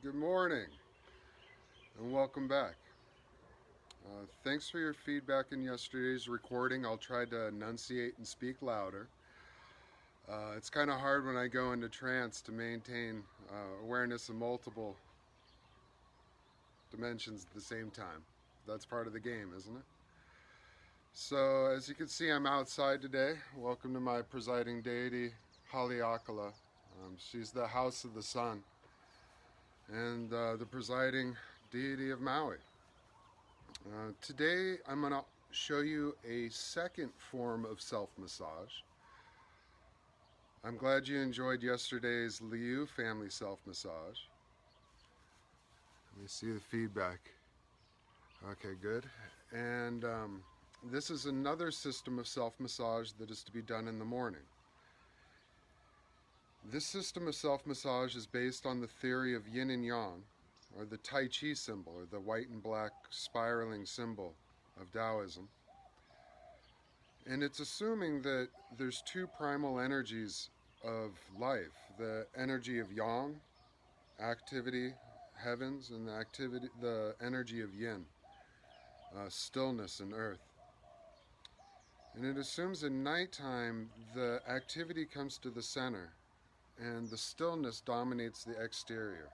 Good morning and welcome back. Thanks for your feedback in yesterday's recording. I'll try to enunciate and speak louder. It's kind of hard when I go into trance to maintain awareness of multiple dimensions at the same time. That's part of the game, isn't it? So as you can see, I'm outside today. Welcome to my presiding deity, Haleakala. She's the house of the sun and the presiding deity of Maui. Today I'm going to show you a second form of self-massage. I'm glad you enjoyed yesterday's Liu family self-massage. Let me see the feedback. Okay, good. And this is another system of self-massage that is to be done in the morning. This system of self-massage is based on the theory of yin and yang, or the Tai Chi symbol, or the white and black spiraling symbol of Taoism. And it's assuming that there's two primal energies of life, the energy of yang, activity, heavens, and the energy of yin, stillness and earth. And it assumes in nighttime the activity comes to the center and the stillness dominates the exterior.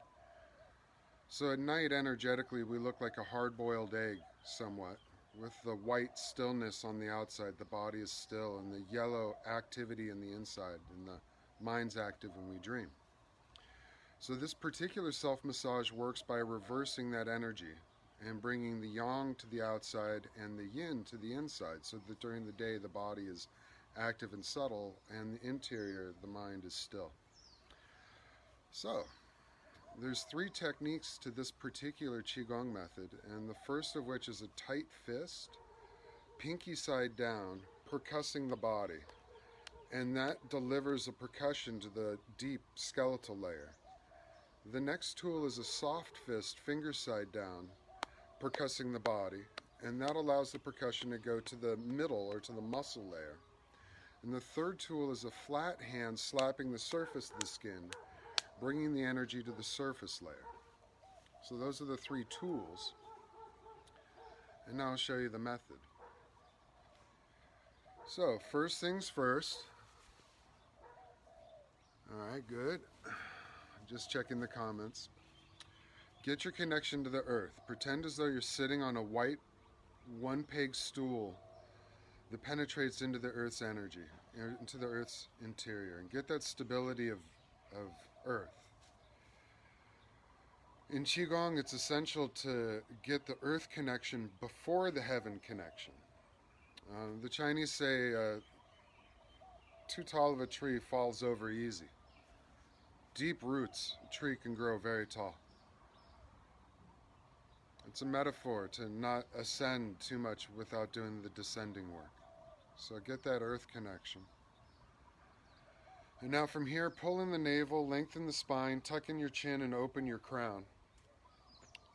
So at night, energetically, we look like a hard-boiled egg somewhat, with the white stillness on the outside. The body is still, and the yellow activity in the inside, and the mind's active when we dream. So this particular self-massage works by reversing that energy and bringing the yang to the outside and the yin to the inside, so that during the day the body is active and subtle, and the interior, the mind, is still. So, there's three techniques to this particular Qi Gong method, and the first of which is a tight fist, pinky side down, percussing the body, and that delivers a percussion to the deep skeletal layer. The next tool is a soft fist, finger side down, percussing the body, and that allows the percussion to go to the middle or to the muscle layer. And the third tool is a flat hand slapping the surface of the skin, bringing the energy to the surface layer. So those are the three tools. And now I'll show you the method. So first things first. Alright, good. Just checking the comments. Get your connection to the earth. Pretend as though you're sitting on a white one-peg stool that penetrates into the earth's energy, into the earth's interior, and get that stability of earth. In Qigong, it's essential to get the earth connection before the heaven connection. The Chinese say too tall of a tree falls over easy. Deep roots, a tree can grow very tall. It's a metaphor to not ascend too much without doing the descending work. So get that earth connection. And now from here, pull in the navel, lengthen the spine, tuck in your chin, and open your crown.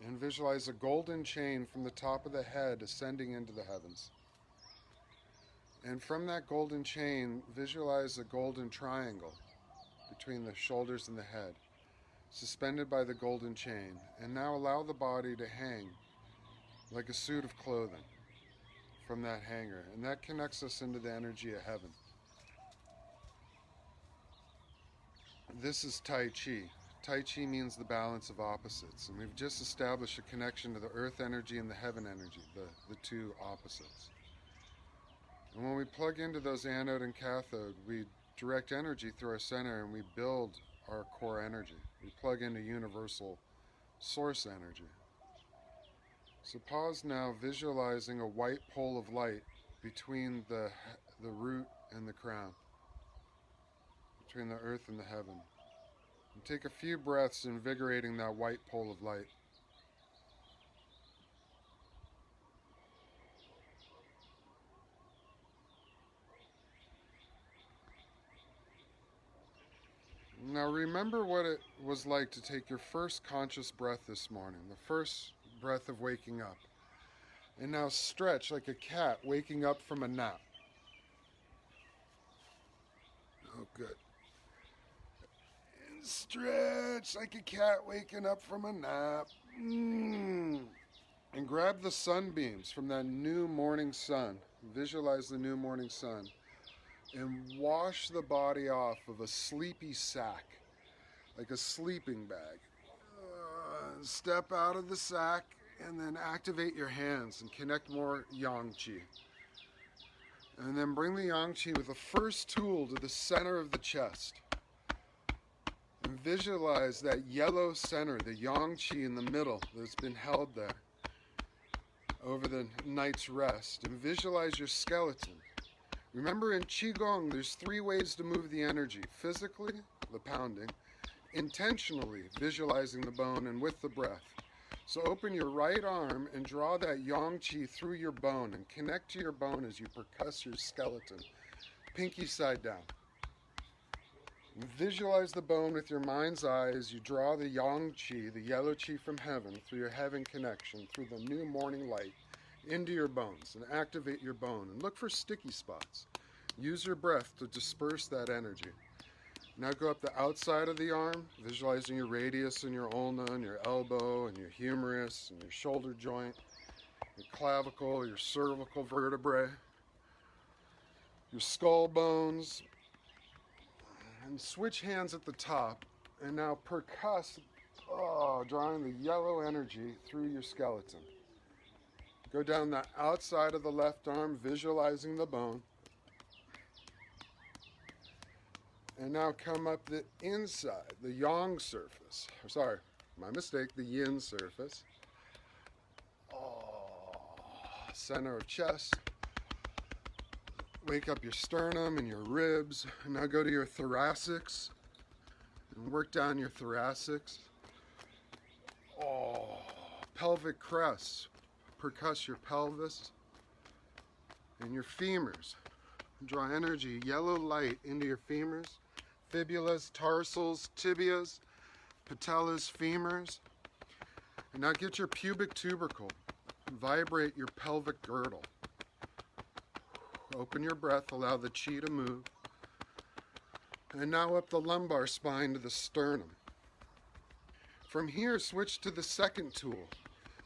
And visualize a golden chain from the top of the head ascending into the heavens. And from that golden chain, visualize a golden triangle between the shoulders and the head, suspended by the golden chain. And now allow the body to hang like a suit of clothing from that hanger. And that connects us into the energy of heaven. This is Tai Chi. Tai Chi means the balance of opposites, and we've just established a connection to the earth energy and the heaven energy, the two opposites. And when we plug into those anode and cathode, we direct energy through our center and we build our core energy. We plug into universal source energy. So pause now, visualizing a white pole of light between the root and the crown, between the earth and the heaven. And take a few breaths invigorating that white pole of light. Now remember what it was like to take your first conscious breath this morning, the first breath of waking up. And now stretch like a cat waking up from a nap. Oh, good. Stretch like a cat waking up from a nap. And grab the sunbeams from that new morning sun. Visualize the new morning sun. And wash the body off of a sleepy sack, like a sleeping bag. Step out of the sack and then activate your hands and connect more yang qi. And then bring the yang qi with the first tool to the center of the chest. And visualize that yellow center, the yang qi in the middle that's been held there over the night's rest. And visualize your skeleton. Remember, in Qi Gong, there's 3 ways to move the energy. Physically, the pounding. Intentionally, visualizing the bone, and with the breath. So open your right arm and draw that yang qi through your bone and connect to your bone as you percuss your skeleton. Pinky side down. Visualize the bone with your mind's eye as you draw the yang qi, the yellow qi from heaven, through your heaven connection, through the new morning light, into your bones, and activate your bone. And look for sticky spots. Use your breath to disperse that energy. Now go up the outside of the arm, visualizing your radius and your ulna and your elbow and your humerus and your shoulder joint, your clavicle, your cervical vertebrae, your skull bones. And switch hands at the top, and now percuss, drawing the yellow energy through your skeleton. Go down the outside of the left arm, visualizing the bone. And now come up the inside, the yang surface. Sorry, my mistake, the yin surface. Center of chest. Wake up your sternum and your ribs. And now go to your thoracics and work down your thoracics. Pelvic crests. Percuss your pelvis and your femurs. Draw energy, yellow light into your femurs, fibulas, tarsals, tibias, patellas, femurs. And now get your pubic tubercle. Vibrate your pelvic girdle. Open your breath, allow the qi to move. And now up the lumbar spine to the sternum. From here, switch to the second tool.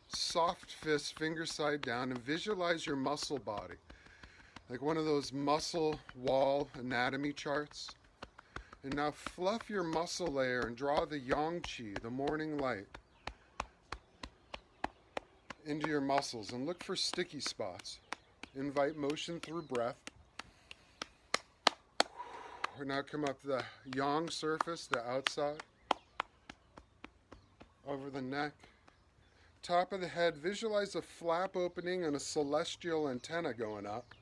Soft fist, finger side down, and visualize your muscle body. Like one of those muscle wall anatomy charts. And now fluff your muscle layer and draw the yang qi, the morning light, into your muscles. And look for sticky spots. Invite motion through breath. We now come up the yang surface, the outside, over the neck. Top of the head, visualize a flap opening and a celestial antenna going up.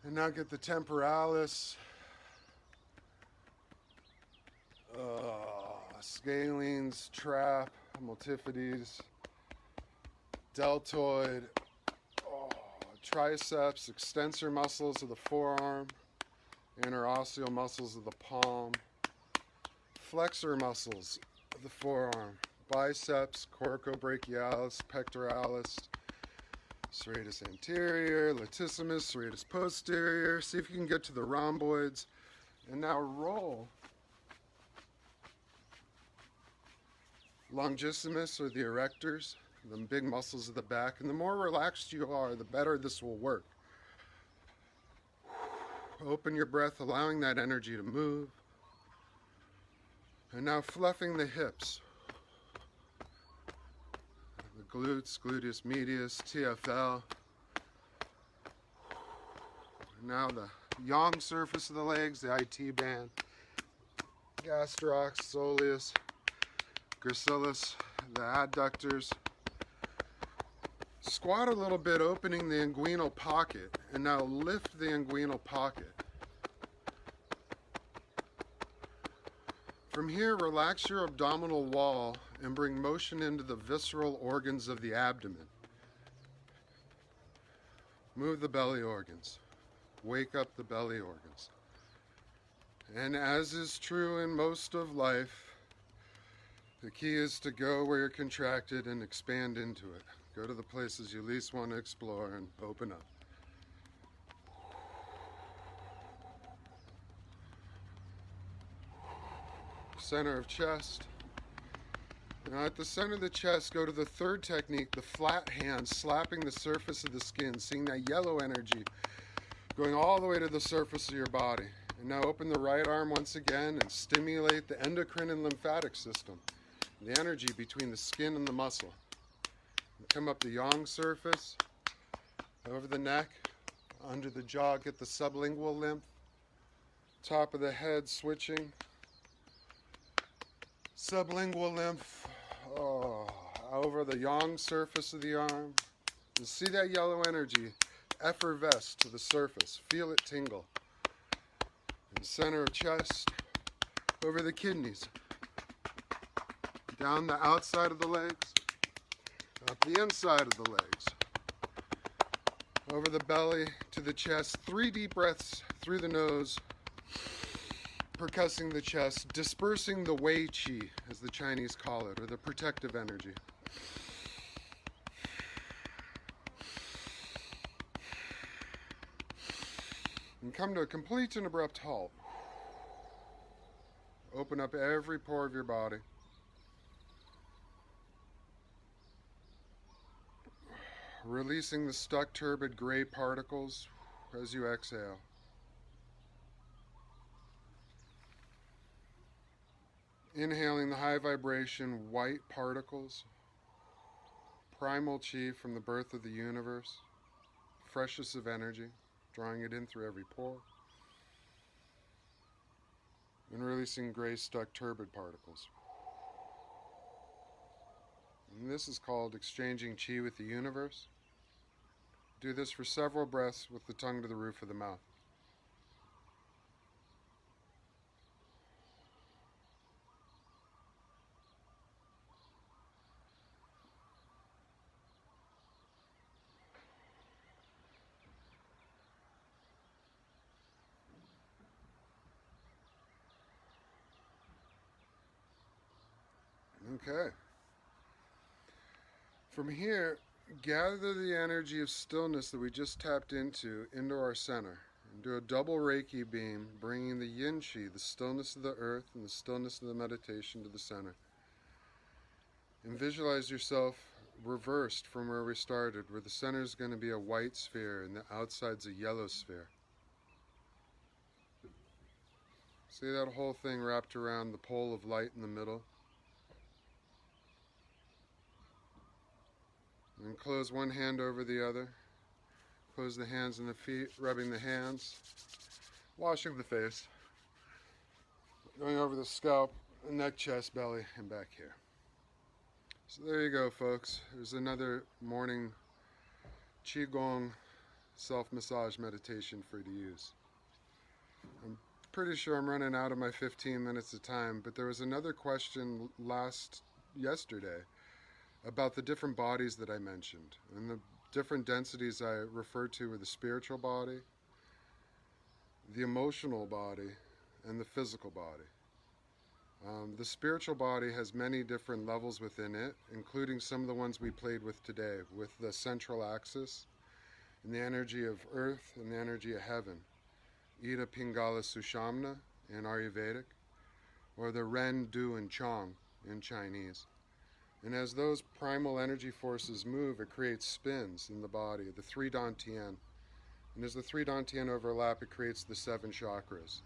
And now get the temporalis, scalenes, trap, multifidus, deltoid, triceps, extensor muscles of the forearm, interosseal muscles of the palm, flexor muscles of the forearm, biceps, coracobrachialis, pectoralis, serratus anterior, latissimus, serratus posterior. See if you can get to the rhomboids. And now roll longissimus, or the erectors, the big muscles of the back. And the more relaxed you are, the better this will work. Open your breath, allowing that energy to move. And now fluffing the hips. The glutes, gluteus medius, TFL. And now the yang surface of the legs, the IT band, gastrocs, soleus, gracilis, the adductors. Squat a little bit, opening the inguinal pocket, and now lift the inguinal pocket. From here, relax your abdominal wall and bring motion into the visceral organs of the abdomen. Move the belly organs. Wake up the belly organs. And as is true in most of life, the key is to go where you're contracted and expand into it. Go to the places you least want to explore and open up. center of chest. Now at the center of the chest, go to the third technique, the flat hand, slapping the surface of the skin, seeing that yellow energy going all the way to the surface of your body. And now open the right arm once again and stimulate the endocrine and lymphatic system, the energy between the skin and the muscle. And come up the yang surface, over the neck, under the jaw, get the sublingual lymph, top of the head switching, sublingual lymph, over the yang surface of the arm. You see that yellow energy effervesce to the surface. Feel it tingle. In the center of chest, over the kidneys, down the outside of the legs, up the inside of the legs, over the belly to the chest. 3 deep breaths through the nose, percussing the chest, dispersing the Wei Qi, as the Chinese call it, or the protective energy. And come to a complete and abrupt halt. Open up every pore of your body. Releasing the stuck, turbid gray particles as you exhale. Inhaling the high vibration white particles, primal Qi from the birth of the universe, freshest of energy, drawing it in through every pore. And releasing gray, stuck, turbid particles. And this is called exchanging Qi with the universe. Do this for several breaths with the tongue to the roof of the mouth. Okay. From here, gather the energy of stillness that we just tapped into our center. And do a double Reiki beam, bringing the yin Qi, the stillness of the earth and the stillness of the meditation, to the center. And visualize yourself reversed from where we started, where the center is going to be a white sphere and the outside's a yellow sphere. See that whole thing wrapped around the pole of light in the middle? And close one hand over the other. Close the hands and the feet, rubbing the hands, washing the face, going over the scalp, neck, chest, belly, and back here. So there you go, folks. There's another morning Qi Gong self-massage meditation for you to use. I'm pretty sure I'm running out of my 15 minutes of time, but there was another question yesterday about the different bodies that I mentioned. And the different densities I referred to were the spiritual body, the emotional body, and the physical body. The spiritual body has many different levels within it, including some of the ones we played with today, with the central axis, and the energy of earth and the energy of heaven, Ida Pingala Sushamna in Ayurvedic, or the Ren, Du, and Chong in Chinese. And as those primal energy forces move, it creates spins in the body, the 3 dantian. And as the 3 dantian overlap, it creates the 7 chakras.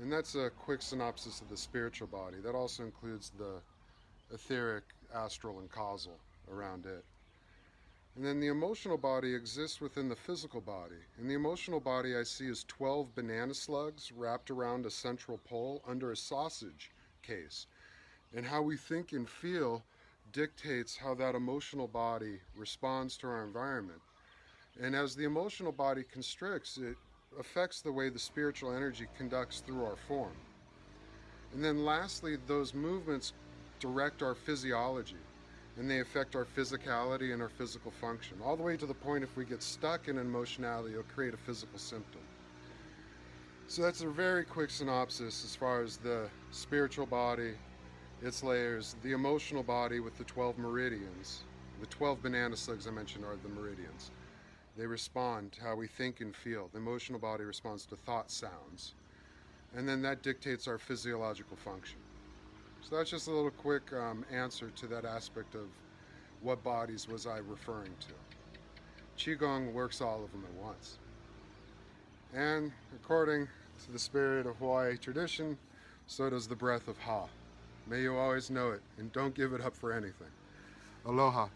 And that's a quick synopsis of the spiritual body. That also includes the etheric, astral, and causal around it. And then the emotional body exists within the physical body. And the emotional body I see is 12 banana slugs wrapped around a central pole under a sausage case. And how we think and feel dictates how that emotional body responds to our environment. And as the emotional body constricts, it affects the way the spiritual energy conducts through our form. And then lastly, those movements direct our physiology, and they affect our physicality and our physical function, all the way to the point if we get stuck in emotionality, it'll create a physical symptom. So that's a very quick synopsis as far as the spiritual body, its layers, the emotional body with the 12 meridians. The 12 banana slugs I mentioned are the meridians. They respond to how we think and feel. The emotional body responds to thought sounds. And then that dictates our physiological function. So that's just a little quick answer to that aspect of what bodies was I referring to. Qi Gong works all of them at once. And according to the spirit of Hawaii tradition, so does the breath of Ha. May you always know it, and don't give it up for anything. Aloha.